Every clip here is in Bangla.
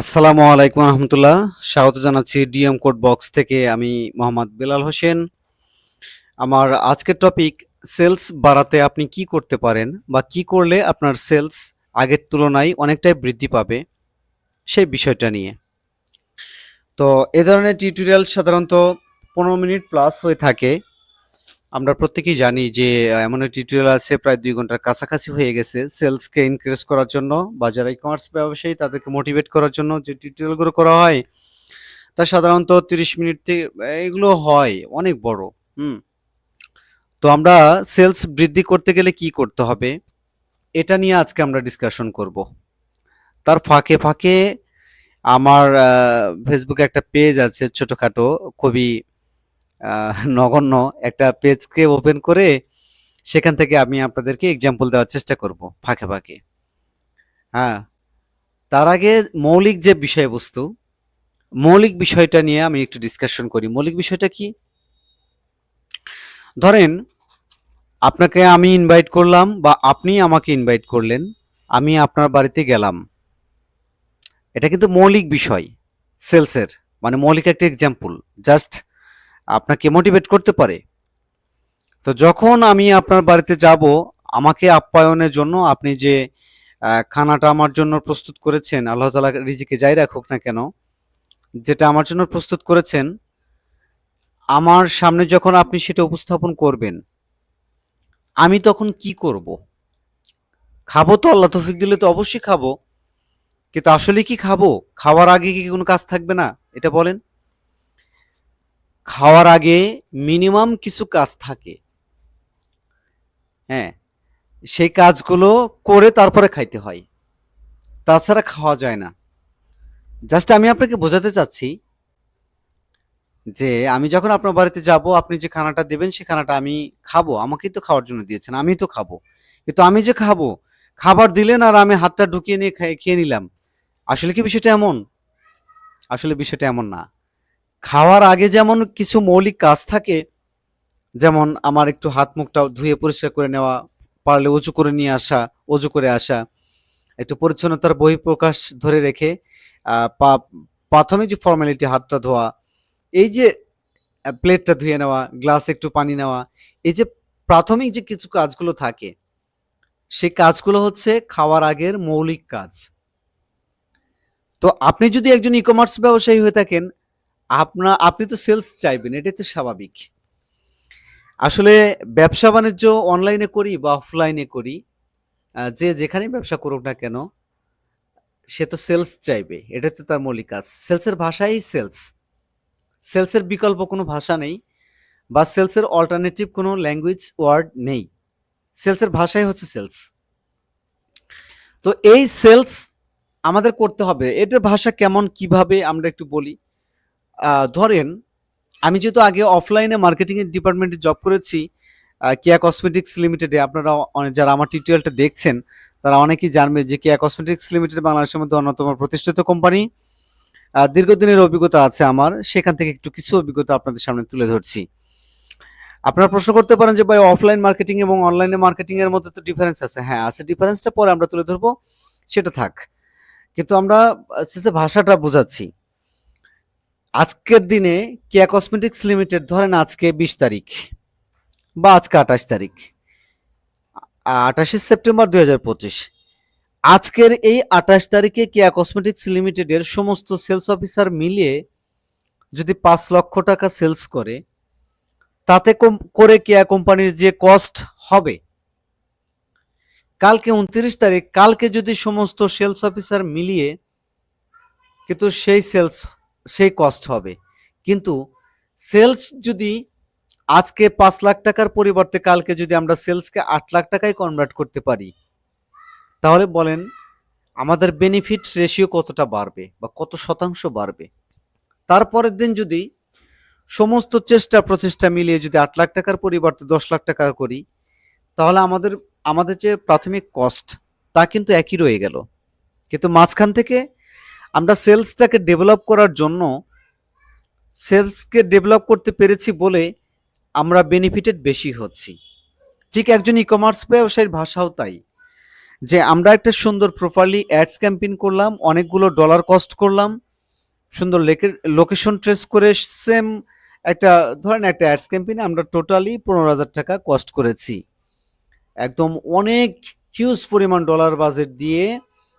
আসসালামু আলাইকুম রহমতুল্লাহ। স্বাগত জানাচ্ছি ডিএম কোড বক্স থেকে। আমি মোহাম্মদ বেলাল হোসেন। আমার আজকের টপিক, সেলস বাড়াতে আপনি কি করতে পারেন বা কি করলে আপনার সেলস আগের তুলনায় অনেকটাই বৃদ্ধি পাবে, সেই বিষয়টা নিয়ে। তো এ ধরনের টিউটোরিয়াল সাধারণত 15 মিনিট প্লাস হয়ে থাকে। আমরা প্রত্যেকেই জানি যে এমন টিউটোরিয়াল আছে প্রায় 2 ঘন্টার কাছাকাছি হয়ে গেছে সেলসকে ইনক্রিজ করার জন্য, বা যারা ই কমার্স ব্যবসায়ী তাদেরকে মোটিভেট করার জন্য যে টিউটোরিয়ালগুলো করা হয়, তা সাধারণত 30 মিনিট থেকে এগুলো হয় অনেক বড়। হুম। তো আমরা সেলস বৃদ্ধি করতে গেলে কি করতে হবে, এটা নিয়ে আজকে আমরা ডিসকাশন করব। তার ফাঁকে ফাঁকে আমার ফেসবুকে একটা পেজ আছে ছোটখাটো, খুবই নগণ্য একটা পেজকে ওপেন করে সেখান থেকে আমি আপনাদেরকে এক্সাম্পল দেওয়ার চেষ্টা করব ফাঁকে ফাঁকে। হ্যাঁ, তার আগে মৌলিক যে বিষয়বস্তু, মৌলিক বিষয়টা নিয়ে আমি একটু ডিসকাশন করি। মৌলিক বিষয়টা কি? ধরেন আপনাকে আমি ইনভাইট করলাম বা আপনি আমাকে ইনভাইট করলেন, আমি আপনার বাড়িতে গেলাম। এটা কিন্তু মৌলিক বিষয় সেলসের, মানে মৌলিক একটা এক্সাম্পল, জাস্ট আপনাকে মোটিভেট করতে পারে। তো যখন আমি আপনার বাড়িতে যাব, আমাকে আপ্যায়নের জন্য আপনি যে খানাটা আমার জন্য প্রস্তুত করেছেন, আল্লাহ তাআলা রিজিকে যাই রাখুক না কেন, যেটা আমার জন্য প্রস্তুত করেছেন, আমার সামনে যখন আপনি সেটা উপস্থাপন করবেন, আমি তখন কি করব? খাবো তো, আল্লাহ তৌফিক দিলে তো অবশ্যই খাবো। কিন্তু আসলে কি খাবো? খাওয়ার আগে কি কোনো কাজ থাকবে না? এটা বলেন। খাওয়ার আগে মিনিমাম কিছু কাজ থাকে। হ্যাঁ, সেই কাজগুলো করে তারপরে খাইতে হয়। তাছাড়া খাওয়া যায় না। জাস্ট আমি আপনাকে বোঝাতে চাচ্ছি যে আমি যখন আপনার বাড়িতে যাব, আপনি যে খানাটা দেবেন সে খানাটা আমি খাবো। আমাকেই তো খাওয়ার জন্য দিয়েছেন, আমিই তো খাবো। কিন্তু আমি যে খাবো, খাবার দিলেন আর আমি হাতটা ঢুকিয়ে নিয়ে খেয়ে নিলাম। আসলে কি বিষয়টা এমন? আসলে বিষয়টা এমন না। খাওয়ার আগে যেমন কিছু মৌলিক কাজ থাকে, যেমন আমার একটু হাত মুখটা ধুয়ে পরিষ্কার করে নেওয়া, পারলে অজু করে নিয়ে আসা, অজু করে আসা, একটু পরিচ্ছন্নতার বহিঃপ্রকাশ ধরে রেখে প্রাথমিক যে ফর্মালিটি, হাতটা ধোয়া, এই যে প্লেটটা ধুয়ে নেওয়া, গ্লাসে একটু পানি নেওয়া, এই যে প্রাথমিক যে কিছু কাজগুলো থাকে, সেই কাজগুলো হচ্ছে খাওয়ার আগের মৌলিক কাজ। তো আপনি যদি একজন ই-কমার্স ব্যবসায়ী হয়ে থাকেন, আপনি তো সেলস চাইবেন, এটাই তো স্বাভাবিক। আসলে ব্যবসা বাণিজ্য অনলাইনে করি বা অফলাইনে করি, যে যেখানেই ব্যবসা করুক না কেন, সে তো সেলস চাইবে। এটা তো তার মৌলিক কাজ। সেলসের ভাষাই সেলস। সেলসের বিকল্প কোনো ভাষা নেই, বা সেলসের অল্টারনেটিভ কোনো ল্যাঙ্গুয়েজ ওয়ার্ড নেই। সেলসের ভাষাই হচ্ছে সেলস। তো এই সেলস আমাদের করতে হবে। এটার ভাষা কেমন, কিভাবে আমরা একটু বলি। ধরেন আমি যেহেতু আগে অফলাইনে মার্কেটিং এর ডিপার্টমেন্টে জব করেছি, কেয়া কসমেটিক্স লিমিটেডে। আপনারা যারা আমার টিউটোরিয়ালটা দেখছেন তারা অনেকেই জানবে যে কেয়া কসমেটিক্স লিমিটেড বাংলাদেশের মধ্যে অন্যতম প্রতিষ্ঠিত কোম্পানি। দীর্ঘদিনের অভিজ্ঞতা আছে আমার, সেখান থেকে একটু কিছু অভিজ্ঞতা আপনাদের সামনে তুলে ধরছি। আপনারা প্রশ্ন করতে পারেন যে ভাই, অফলাইন মার্কেটিং এবং অনলাইনে মার্কেটিং এর মধ্যে তো ডিফারেন্স আছে। হ্যাঁ আছে, ডিফারেন্সটা পরে আমরা তুলে ধরবো, সেটা থাক। কিন্তু আমরা শেষে ভাষাটা বোঝাচ্ছি। আজকের দিনে কেয়া কসমেটিক্স লিমিটেড, ধরেন আজকে 20 তারিখ বা আজকে 28 তারিখ, 28শে সেপ্টেম্বর 2025। আজকের এই 28 তারিখে কেয়া কসমেটিক্স লিমিটেডের সমস্ত সেলস অফিসার মিলিয়ে যদি 5 লক্ষ টাকা সেলস করে, তাতে করে কেয়া কোম্পানির যে কস্ট হবে, কালকে 29 তারিখ, কালকে যদি সমস্ত সেলস অফিসার মিলিয়ে, কিন্তু সেই কস্ট হবে। কিন্তু সেলস যদি আজকে 5 লাখ টাকার পরিবর্তে কালকে যদি আমরা সেলসকে 8 লাখ টাকায় কনভার্ট করতে পারি, তাহলে বলেন আমাদের বেনিফিট রেশিও কতটা বাড়বে বা কত শতাংশ বাড়বে। তারপরের দিন যদি সমস্ত চেষ্টা প্রচেষ্টা মিলিয়ে যদি 8 লাখ টাকার পরিবর্তে 10 লাখ টাকা করি, তাহলে আমাদের আমাদের যে প্রাথমিক কস্ট, তা কিন্তু একই রয়ে গেল। কিন্তু মাঝখান থেকে আমরা সেলসটাকে ডেভেলপ করার জন্য, সেলসকে ডেভেলপ করতে পেরেছি বলে আমরা বেনিফিটেড বেশি হচ্ছি। ঠিক একজন ই কমার্স ব্যবসায়ীর ভাষাও তাই, যে আমরা একটা সুন্দর প্রপারলি অ্যাডস ক্যাম্পেইন করলাম, অনেকগুলো ডলার কস্ট করলাম, সুন্দর লোকেশন ট্রেস করে সেম একটা ধরেন একটা অ্যাডস ক্যাম্পেইনে আমরা টোটালি 15,000 টাকা কস্ট করেছি। একদম অনেক হিউজ পরিমাণ ডলার বাজেট দিয়ে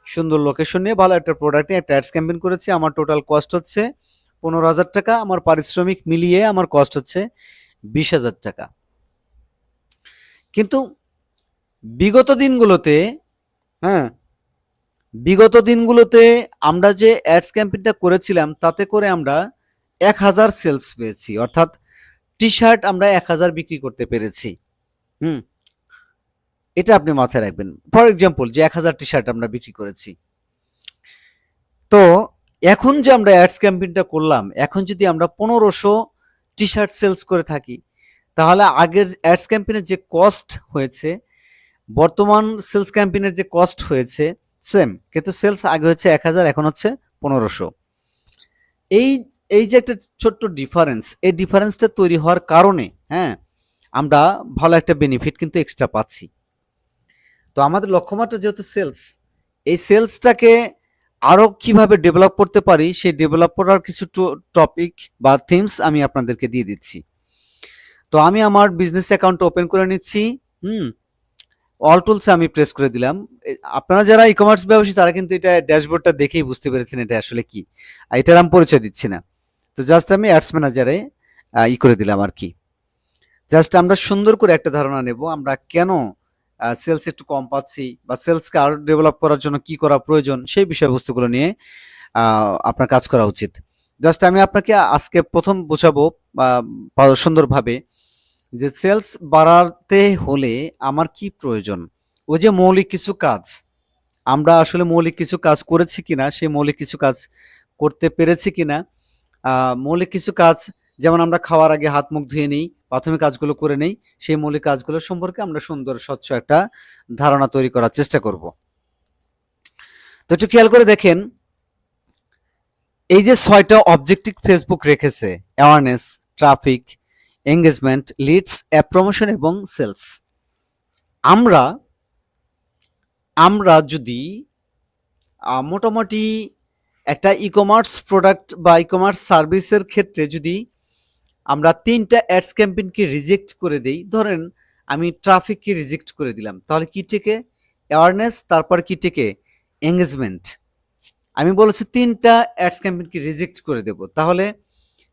সুন্দর লোকেশন নিয়ে ভালো একটা প্রোডাক্ট নিয়ে একটা অ্যাডস ক্যাম্পেইন করেছি। আমার টোটাল কস্ট হচ্ছে 15,000 টাকা, আমার পারিশ্রমিক মিলিয়ে আমার কস্ট হচ্ছে 20,000 টাকা। কিন্তু বিগত দিনগুলোতে, হ্যাঁ, বিগত দিনগুলোতে আমরা যে অ্যাডস ক্যাম্পেইনটা করেছিলাম তাতে করে আমরা 1,000 সেলস পেয়েছি, অর্থাৎ টি শার্ট আমরা 1,000 বিক্রি করতে পেরেছি। হুম, এটা আপনি মাথায় রাখবেন। ফর এক্সাম্পল যে 1,000 টি শার্ট আমরা বিক্রি করেছি। তো এখন যে আমরা অ্যাডস ক্যাম্পেইনটা করলাম, এখন যদি আমরা 1500 টি শার্ট সেলস করে থাকি, তাহলে আগের অ্যাডস ক্যাম্পেইনের যে কস্ট হয়েছে, বর্তমান সেলস ক্যাম্পেইনের যে কস্ট হয়েছে সেম, কিন্তু সেলস আগে হচ্ছে 1,000, এখন হচ্ছে 1500। এই এই যে একটা ছোট্ট ডিফারেন্স, এই ডিফারেন্সটা তৈরি হওয়ার কারণে, হ্যাঁ, আমরা ভালো একটা বেনিফিট কিন্তু এক্সট্রা পাচ্ছি। তো আমাদের লক্ষ্যমাত্রা যেহেতু সেলস, এই সেলসটাকে আরও কিভাবে ডেভেলপ করতে পারি সেই ডেভেলপ করার কিছু টপিক বা থিমস আমি আপনাদেরকে দিয়ে দিচ্ছি। তো আমি আমার বিজনেস অ্যাকাউন্ট ওপেন করে নিচ্ছি। হুম, অল টুলসে আমি প্রেস করে দিলাম। আপনারা যারা ই কমার্স ব্যবসায়ী তারা কিন্তু এটা ড্যাশবোর্ডটা দেখেই বুঝতে পেরেছেন এটা আসলে কি। এটার আমি পরিচয় দিচ্ছি না। তো জাস্ট আমি অ্যাডস ম্যানেজারে করে দিলাম আর কি। জাস্ট আমরা সুন্দর করে একটা ধারণা নেব আমরা কেন সেলস একটু কম পাচ্ছি বা সেলসকে আরো ডেভেলপ করার জন্য কি করা প্রয়োজন সেই বিষয়বস্তুগুলো নিয়ে আপনার কাজ করা উচিত। জাস্ট আমি আপনাকে আজকে প্রথম বোঝাবো সুন্দরভাবে যে সেলস বাড়াতে হলে আমার কি প্রয়োজন। ওই যে মৌলিক কিছু কাজ, আমরা আসলে মৌলিক কিছু কাজ করেছি কিনা, সেই মৌলিক কিছু কাজ করতে পেরেছি কিনা, মৌলিক কিছু কাজ যেমন আমরা খাওয়ার আগে হাত মুখ ধুয়ে নিই, প্রাথমিক কাজগুলো করে নেই, সেই মৌলিক কাজগুলো সম্পর্কে আমরা সুন্দর স্বচ্ছ একটা ধারণা তৈরি করার চেষ্টা করব। তো একটু খেয়াল করে দেখেন, এই যে 6টা অবজেক্টিভ ফেসবুক রেখেছে, awareness, traffic, engagement, leads, app promotion এবং সেলস। আমরা আমরা যদি মোটামুটি একটা ই কমার্স প্রোডাক্ট বা ই কমার্স সার্ভিসের ক্ষেত্রে যদি আমরা 3টা অ্যাডস ক্যাম্পেইনকে রিজেক্ট করে দেই, ধরেন আমি ট্রাফিককে রিজেক্ট করে দিলাম, তাহলে কি টেকে? অ্যাওয়ারনেস, তারপর কি টেকে? এঙ্গেজমেন্ট। আমি বলেছি 3টা অ্যাডস ক্যাম্পেইনকে রিজেক্ট করে দেব, তাহলে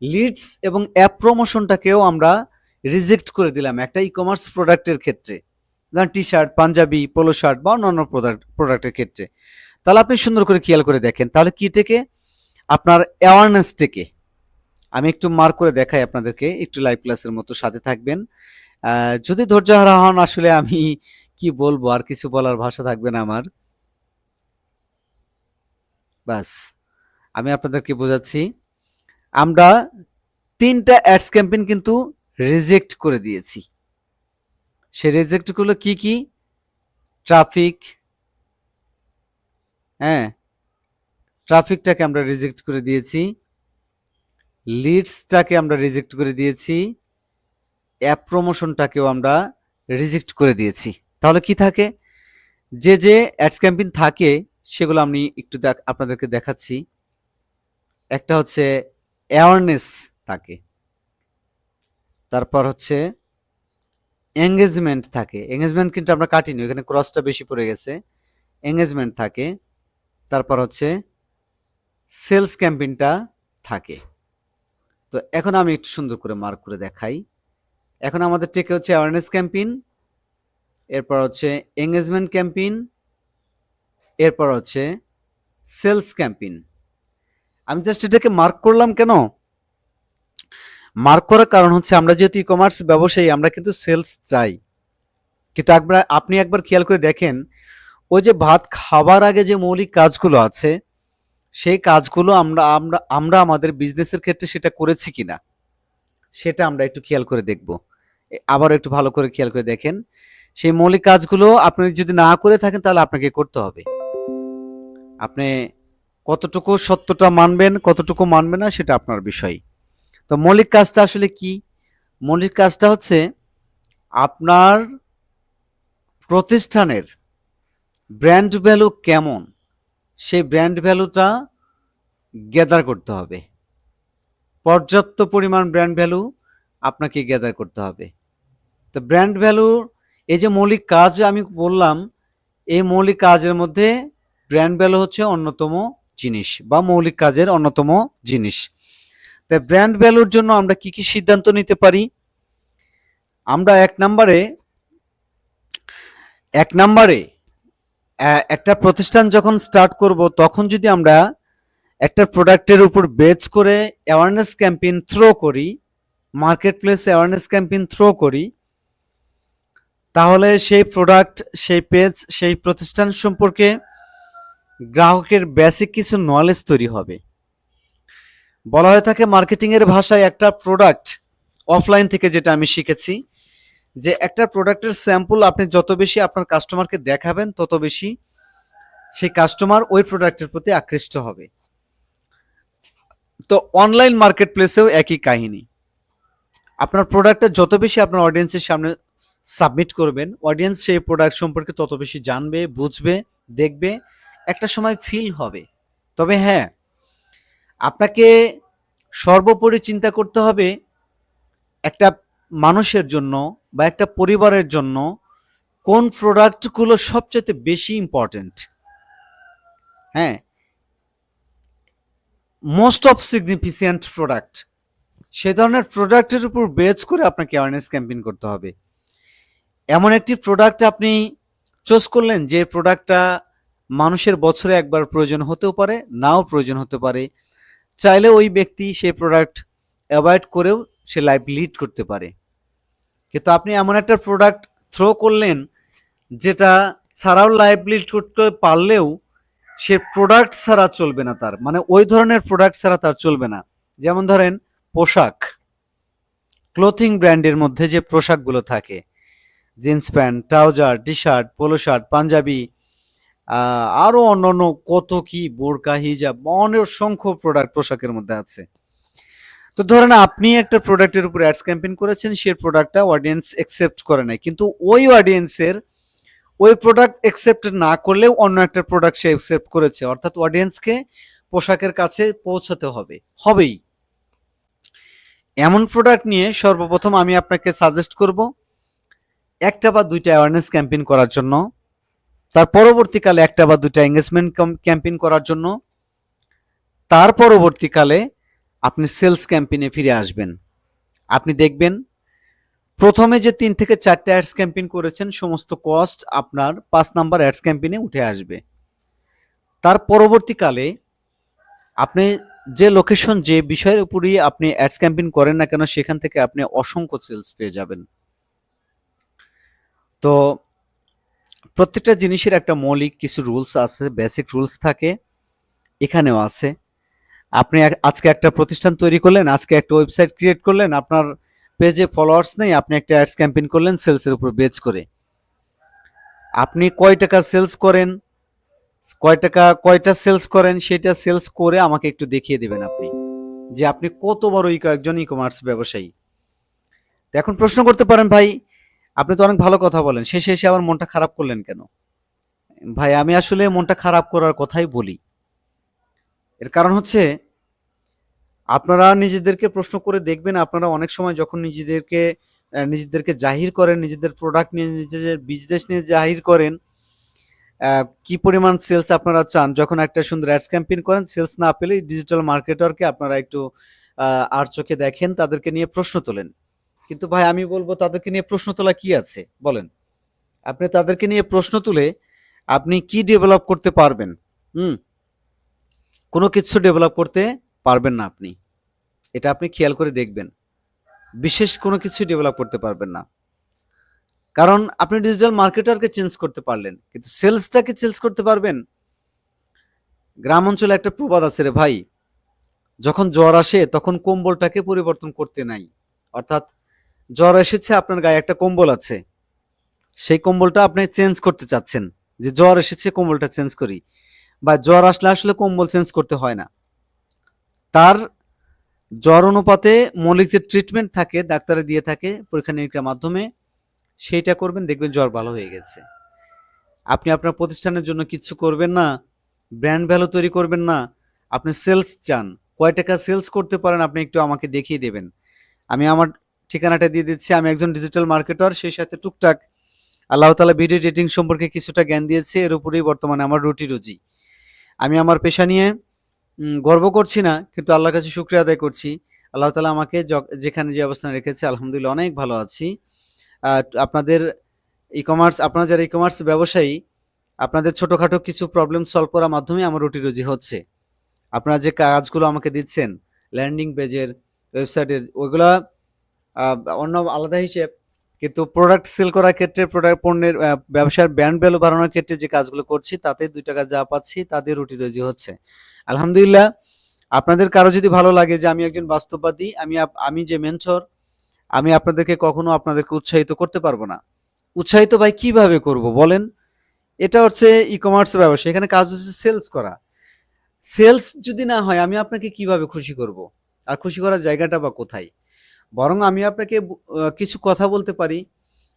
লিডস এবং অ্যাপ প্রমোশনটাকেও আমরা রিজেক্ট করে দিলাম একটা ই কমার্স প্রোডাক্টের ক্ষেত্রে, যেমন T shirt, panjabi, polo shirt বা অন্যান্য প্রোডাক্টের ক্ষেত্রে। তাহলে আপনি সুন্দর করে খেয়াল করে দেখেন, তাহলে কি টেকে? আপনার অ্যাওয়ারনেস টেকে। আমি একটু মার্ক করে দেখাই আপনাদেরকে, একটু লাইভ ক্লাসের মতো সাথে থাকবেন। যদি ধৈর্যহারা হন, আসলে আমি কি বলবো, আর কিছু বলার ভাষা থাকবে না আমার। বাস, আমি আপনাদেরকে বোঝাচ্ছি। আমরা 3টা অ্যাডস ক্যাম্পেইন কিন্তু রিজেক্ট করে দিয়েছি। সে রিজেক্ট গুলো কি কি? ট্রাফিক, হ্যাঁ, ট্রাফিকটাকে আমরা রিজেক্ট করে দিয়েছি, লিডসটাকে আমরা রিজেক্ট করে দিয়েছি, অ্যাপ প্রমোশনটাকেও আমরা রিজেক্ট করে দিয়েছি। তাহলে কি থাকে? যে যে অ্যাডস ক্যাম্পেইন থাকে সেগুলো আমি একটু আপনাদেরকে দেখাচ্ছি। একটা হচ্ছে অ্যাওয়ারনেস থাকে, তারপর হচ্ছে এঙ্গেজমেন্ট থাকে। এঙ্গেজমেন্ট কিন্তু আমরা কাটিনি, এখানে ক্রসটা বেশি পড়ে গেছে। এঙ্গেজমেন্ট থাকে, তারপর হচ্ছে সেলস ক্যাম্পেইনটা থাকে। তো এখন আমি একটু সুন্দর করে মার্ক করে দেখাই। এখন আমাদের টেকে হচ্ছে অ্যাওয়ারনেস ক্যাম্পেইন, এরপর হচ্ছে এঙ্গেজমেন্ট ক্যাম্পেইন, এরপর হচ্ছে সেলস ক্যাম্পেইন। আমি জাস্ট এটাকে মার্ক করলাম কেন? মার্ক করার কারণ হচ্ছে আমরা যেহেতু ই কমার্স ব্যবসায়ী, আমরা কিন্তু সেলস চাই। কিন্তু আপনি একবার খেয়াল করে দেখেন, ওই যে ভাত খাবার আগে যে মৌলিক কাজগুলো আছে, সেই কাজগুলো আমরা আমরা আমরা আমাদের বিজনেসের ক্ষেত্রে সেটা করেছি কিনা সেটা আমরা একটু খেয়াল করে দেখব। আবারও একটু ভালো করে খেয়াল করে দেখেন, সেই মৌলিক কাজগুলো আপনি যদি না করে থাকেন তাহলে আপনাকে করতে হবে। আপনি কতটুকু সত্যটা মানবেন, কতটুকু মানবেন না, সেটা আপনার বিষয়। তো মৌলিক কাজটা আসলে কি? মৌলিক কাজটা হচ্ছে আপনার প্রতিষ্ঠানের ব্র্যান্ড ভ্যালু কেমন, সেই ব্র্যান্ড ভ্যালুটা গ্যাদার করতে হবে। পর্যাপ্ত পরিমাণ ব্র্যান্ড ভ্যালু আপনাকে গ্যাদার করতে হবে। তো ব্র্যান্ড ভ্যালু এই যে মৌলিক কাজ আমি বললাম, এই মৌলিক কাজের মধ্যে ব্র্যান্ড ভ্যালু হচ্ছে অন্যতম জিনিস বা মৌলিক কাজের অন্যতম জিনিস। তাই ব্র্যান্ড ভ্যালুর জন্য আমরা কি কি সিদ্ধান্ত নিতে পারি? আমরা এক নম্বরে একটা প্রতিষ্ঠান যখন স্টার্ট করব, তখন যদি আমরা একটা প্রোডাক্টের উপর বেচ করে অ্যাওয়ারনেস ক্যাম্পেইন থ্রো করি, marketplace awareness campaign throw করি, তাহলে সেই প্রোডাক্ট, সেই পেজ, সেই প্রতিষ্ঠান সম্পর্কে গ্রাহকের বেসিক কিছু নলেজ তৈরি হবে। বলা হয়ে থাকে মার্কেটিং এর ভাষায়, একটা প্রোডাক্ট অফলাইন থেকে যেটা আমি শিখেছি, যে একটা প্রোডাক্টের স্যাম্পল আপনি যত বেশি আপনার কাস্টমারকে দেখাবেন, তত বেশি সেই কাস্টমার ওই প্রোডাক্টের প্রতি আকৃষ্ট হবে। তো অনলাইন মার্কেট প্লেসেও একই কাহিনী। আপনার প্রোডাক্টটা যত বেশি আপনার অডিয়েন্সের সামনে সাবমিট করবেন, অডিয়েন্স সেই প্রোডাক্ট সম্পর্কে তত বেশি জানবে, বুঝবে, দেখবে, একটা সময় ফিল হবে। তবে হ্যাঁ, আপনাকে সর্বোপরি চিন্তা করতে হবে একটা মানুষের জন্য বা একটা পরিবারের জন্য কোন প্রোডাক্টগুলো সবচেয়ে বেশি ইম্পর্টেন্ট। হ্যাঁ, মোস্ট অফ সিগনিফিকেন্ট প্রোডাক্ট, সে ধরনের প্রোডাক্টের উপর বেচ করে আপনাকে অ্যাওয়ারনেস ক্যাম্পেইন করতে হবে। এমন একটি প্রোডাক্ট আপনি চুজ করলেন যে প্রোডাক্টটা মানুষের বছরে একবার প্রয়োজন হতেও পারে, নাও প্রয়োজন হতে পারে। চাইলে ওই ব্যক্তি সেই প্রোডাক্ট অ্যাভয়েড করেও সে লাইফ লিড করতে পারে। কিন্তু আপনি এমন একটা প্রোডাক্ট থ্রো করলেন যেটা ছাড়াও লাইফ লিড করতে পারলেও সে প্রোডাক্ট ছাড়া চলবে না, তার মানে ওই ধরনের প্রোডাক্ট ছাড়া তার চলবে না। যেমন ধরেন পোশাক, ক্লোথিং ব্র্যান্ডের মধ্যে যে পোশাকগুলো থাকে, jeans pant, trouser, T shirt, polo shirt, panjabi, আরো অন্যান্য কত কি, বোরকা, হিজাব, অনেক অসংখ্য প্রোডাক্ট পোশাকের মধ্যে আছে। তো ধরেন আপনি একটা প্রোডাক্টের উপর অ্যাডস ক্যাম্পেইন করেছেন, সেই প্রোডাক্টটা অডিয়েন্স অ্যাকসেপ্ট করে নাই, কিন্তু ওই অডিয়েন্সের ওই প্রোডাক্ট অ্যাকসেপ্ট না করলেও অন্য একটা প্রোডাক্ট সে অ্যাকসেপ্ট করেছে, অর্থাৎ অডিয়েন্সকে পোশাকের কাছে পৌঁছাতে হবেই। এমন প্রোডাক্ট নিয়ে সর্বপ্রথম আমি আপনাকে সাজেস্ট করব একটা বা দুইটা অ্যাওয়ারনেস ক্যাম্পেইন করার জন্য, তার পরবর্তীকালে একটা বা দুইটা এঙ্গেজমেন্ট ক্যাম্পেইন করার জন্য, তার পরবর্তীকালে আপনি সেলস ক্যাম্পেইনে ফিরে আসবেন। আপনি দেখবেন প্রথমে যে 3 থেকে 4টা অ্যাডস ক্যাম্পেইন করেছেন, সমস্ত কস্ট আপনার 5 নাম্বার অ্যাডস ক্যাম্পেইনে উঠে আসবে। তার পরবর্তীকালে আপনি যে লোকেশন, যে বিষয়ের উপরই আপনি অ্যাডস ক্যাম্পেইন করেন না কেন, সেখান থেকে আপনি অসংখ্য সেলস পেয়ে যাবেন। তো প্রত্যেকটা জিনিসের একটা মৌলিক কিছু রুলস আছে, বেসিক রুলস থাকে, এখানেও আছে। আপনি আজকে একটা প্রতিষ্ঠান তৈরি করলেন, আজকে একটা ওয়েবসাইট ক্রিয়েট করলেন, আপনার পেজে ফলোয়ার্স নেই, আপনি একটা অ্যাডস ক্যাম্পেইন করলেন সেলসের উপর বেচ করে। আপনি কয় টাকা সেলস করেন, কয়টা সেলস করেন, সেটা সেলস করে আমাকে একটু দেখিয়ে দেবেন আপনি, যে আপনি কত বড় একজন ই কমার্স ব্যবসায়ী। এখন প্রশ্ন করতে পারেন, ভাই আপনি তো অনেক ভালো কথা বলেন, শেষে এসে আবার মনটা খারাপ করলেন কেন? ভাই আমি আসলে মনটা খারাপ করার কথাই বলি। এর কারণ হচ্ছে, আপনারা নিজেদেরকে প্রশ্ন করে দেখবেন, আপনারা অনেক সময় যখন নিজেদেরকে জাহির করেন, নিজেদের প্রোডাক্ট নিয়ে, নিজেদের বিজনেস নিয়ে জাহির করেন, কি পরিমাণ সেলস আপনারা চান, যখন একটা সুন্দর অ্যাডস ক্যাম্পেইন করেন, সেলস না পেলে ডিজিটাল মার্কেটারকে আপনারা একটু আর চোখে দেখেন, তাদেরকে নিয়ে প্রশ্ন তোলেন। কিন্তু ভাই আমি বলবো, তাদেরকে নিয়ে প্রশ্ন তোলা কি আছে বলেন? আপনি তাদেরকে নিয়ে প্রশ্ন তুলে আপনি কি ডেভেলপ করতে পারবেন? হুম, কোনো কিছু ডেভেলপ করতে পারবেন না আপনি। এটা আপনি খেয়াল করে দেখবেন। বিশেষ কোনো কিছু ডেভেলপ করতে পারবেন না। কারণ আপনি ডিজিটাল মার্কেটারকে চেঞ্জ করতে পারলেন, কিন্তু সেলসটাকে চেঞ্জ করতে পারবেন? গ্রাম অঞ্চলে একটা প্রবাদ আছে রে ভাই, যখন জ্বর আসে তখন কম্বলটাকে পরিবর্তন করতে নাই। অর্থাৎ জ্বর এসেছে, আপনার গায়ে একটা কম্বল আছে, সেই কম্বলটা আপনি চেঞ্জ করতে চাচ্ছেন, যে জ্বর এসেছে কম্বলটা চেঞ্জ করি। বা জ্বর আসলে আসলে কম্বল চেঞ্জ করতে হয় না, তার জ্বর অনুপাতে মৌলিক যে ট্রিটমেন্ট থাকে, ডাক্তারে দিয়ে থাকে পরীক্ষা নিরীক্ষার মাধ্যমে, সেইটা করবেন, দেখবেন জ্বর ভালো হয়ে গেছে। আপনি আপনার প্রতিষ্ঠানের জন্য কিচ্ছু করবেন না, ব্র্যান্ড ভ্যালু তৈরি করবেন না, আপনি সেলস চান, কয় টাকা সেলস করতে পারেন আপনি একটু আমাকে দেখিয়ে দেবেন। আমি আমার ঠিকানাটা দিয়ে দিচ্ছি। আমি একজন ডিজিটাল মার্কেটার, সেই সাথে টুকটাক আল্লাহ তাআলা ভিডিও এডিটিং সম্পর্কে কিছুটা জ্ঞান দিয়েছে, এর উপরেই বর্তমানে আমার রুটি-রুজি। আমি আমার পেশা নিয়ে গর্ব করছি না, কিন্তু আল্লাহর কাছে শুকরিয়া আদায় করছি। আল্লাহ তাআলা আমাকে যেখানে যে অবস্থানে রেখেছে আলহামদুলিল্লাহ অনেক ভালো আছি। আপনাদের আপনারা যারা ই-কমার্স ব্যবসায়ী, আপনাদের ছোটখাটো কিছু প্রবলেম সলভ করার মাধ্যমে আমার রুটি-রুজি হচ্ছে। আপনারা যে কাজগুলো আমাকে দিচ্ছেন, ল্যান্ডিং পেজের, ওয়েবসাইটের, ওইগুলা আ অন্য আলাদা হিসেব। কিন্তু প্রোডাক্ট সেল করার ক্ষেত্রে, পণ্যের ব্যবসার ব্র্যান্ড ভ্যালু বাড়ানোর ক্ষেত্রে যে কাজগুলো করছি, তাতে ৳২ যা পাচ্ছি তাতে রুটি-রুজি হচ্ছে। আলহামদুলিল্লাহ। আপনাদের কারো যদি ভালো লাগে যে আমি একজন বাস্তববাদী, আমি যে মেন্টর, আমি আপনাদেরকে উৎসাহিত করতে পারবো না। উৎসাহিত ভাই কিভাবে করব বলেন? এটা হচ্ছে ই-কমার্স ব্যবসা। এখানে কাজ হচ্ছে সেলস করা। সেলস যদি না হয় আমি আপনাকে কিভাবে খুশি করব? আর খুশি করার জায়গাটা বা কোথায়? বরং আমি আপনাকে কিছু কথা বলতে পারি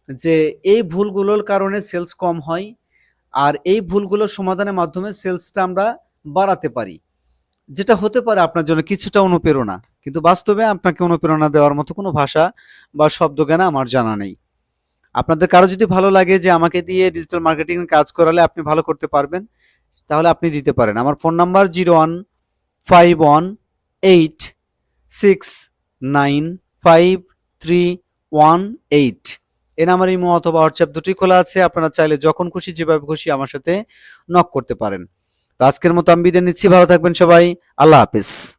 যে এই ভুলগুলোর কারণে সেলস কম হয়, আর এই ভুলগুলোর সমাধানের মাধ্যমে সেলসটা আমরা বাড়াতে পারি। যেটা হতে পারে আপনার জন্য কিছুটা অনুপ্রেরণা। কিন্তু বাস্তবে আপনাকে অনুপ্রেরণা দেওয়ার মতো কোনো ভাষা বা শব্দজ্ঞান আমার জানা নেই। আপনাদের কারো যদি ভালো লাগে যে আমাকে দিয়ে ডিজিটাল মার্কেটিং এর কাজ করালে আপনি ভালো করতে পারবেন, তাহলে আপনি দিতে পারেন। আমার ফোন নাম্বার 015186953318। এই নাম্বারে ইমো অথবা হোয়াটসঅ্যাপ দুটোই খোলা আছে। আপনারা চাইলে যখন খুশি যেভাবে খুশি আমার সাথে নক করতে পারেন। তো আজকের মতো আমি বিদায় নিচ্ছি। ভালো থাকবেন সবাই। আল্লাহ হাফেজ।